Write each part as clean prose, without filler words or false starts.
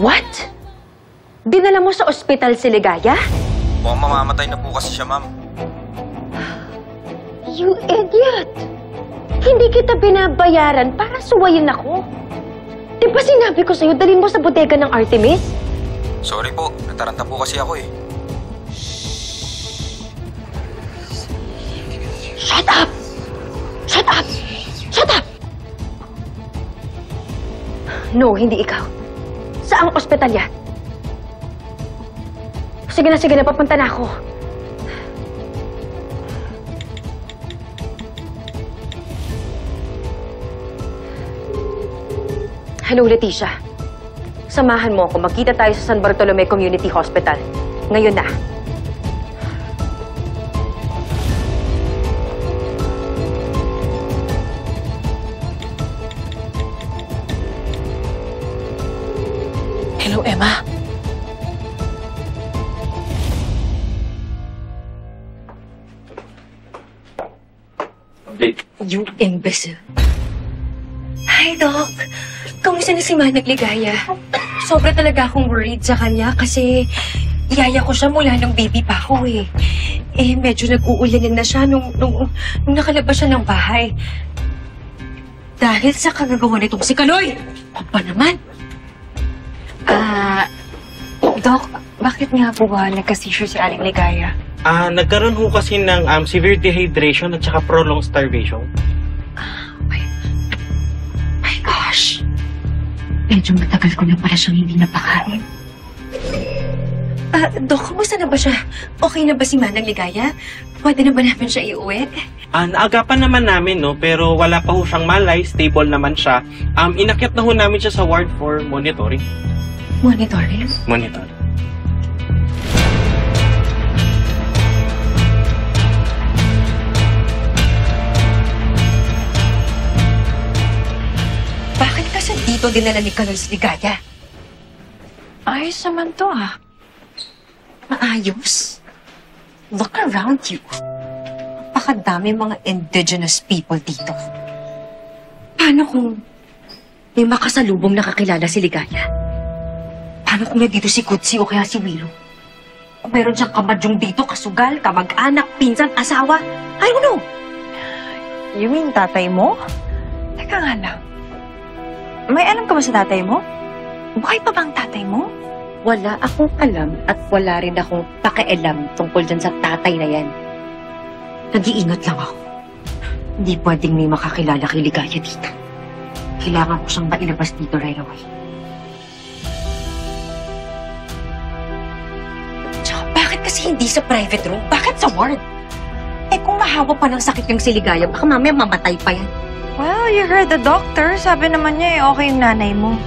What? Dinala mo sa ospital si Ligaya? Mukhang mamamatay na po kasi siya, ma'am. You idiot! Hindi kita binabayaran para suwayin ako. Di ba sinabi ko sa'yo, dalhin mo sa bodega ng Artemis? Sorry po, nataranta po kasi ako eh. Shut up! Shut up! Shut up! No, hindi ikaw. Saang ospital yan? Sige na, papunta na ako. Hello, Leticia. Samahan mo ako. Magkita tayo sa San Bartolome Community Hospital. Ngayon na. Hello, Emma. You imbecile. Hi, Doc. Kamusta na si Manang Ligaya? Sobra talaga akong worried sa kanya kasi iyaya ko siya mula nung baby pa ako eh. Medyo nag-uulanin na siya nung nakalabas siya ng bahay. Dahil sa kagagawa nitong si Kaloy! Papa naman! Doc, bakit nga po ba nagka-seizure si Aling Ligaya? Nagkaroon ho kasi ng severe dehydration at saka prolonged starvation. My gosh! Medyo matagal ko na pala siyang hindi napakain. Doc, kumusta na ba siya? Okay na ba si Manang Ligaya? Pwede na ba namin siya iuwi? Naagapan naman namin, no? Pero wala pa ho siyang malay, stable naman siya. Inakyat na ho namin siya sa ward for monitoring. Monitoring? Monitoring. Bakit kasi dito dinala ni Kaloy si Ligaya? Ayos naman to Maayos? Look around you. Napakadami mga indigenous people dito. Paano kung may makasalubong nakakilala si Ligaya? Paano kung nandito si Kutsi o kaya si Willow? Kung meron siyang kamadyong dito, kasugal, kamag-anak, pinsan, asawa? I don't know. You mean tatay mo? Teka nga lang. May alam ka ba sa tatay mo? Buhay pa ba ang tatay mo? Wala akong alam at wala rin akong pakialam tungkol dyan sa tatay na yan. Nag-iingat lang ako. Hindi pwedeng may makakilala kay Ligaya dito. Kailangan ko siyang mailabas dito right away. Tsaka bakit kasi hindi sa private room? Bakit sa ward? Kung mahawa pa ng sakit yung si Ligaya, baka mamaya mamatay pa yan. Well, you heard the doctor. Sabi naman niya okay yung nanay mo.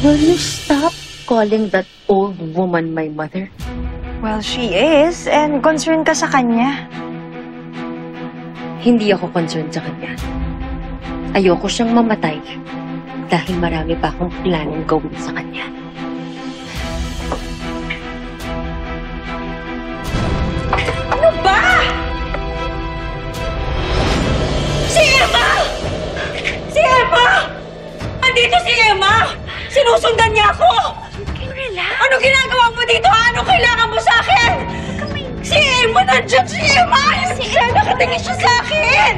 Will you stop calling that old woman my mother? Well, she is. And concerned ka sa kanya. Hindi ako concerned sa kanya. Ayoko siyang mamatay dahil marami pa akong planong gawin sa kanya. Ano ba? Si Emma! Si Emma! Andito si Emma! Sinusundan niya ako! Relax. Ano ginagawa mo dito? Ano kailangan mo sa akin? Si Emma! Nandiyan si Emma! Si Emma! Nakatingin siya sa akin!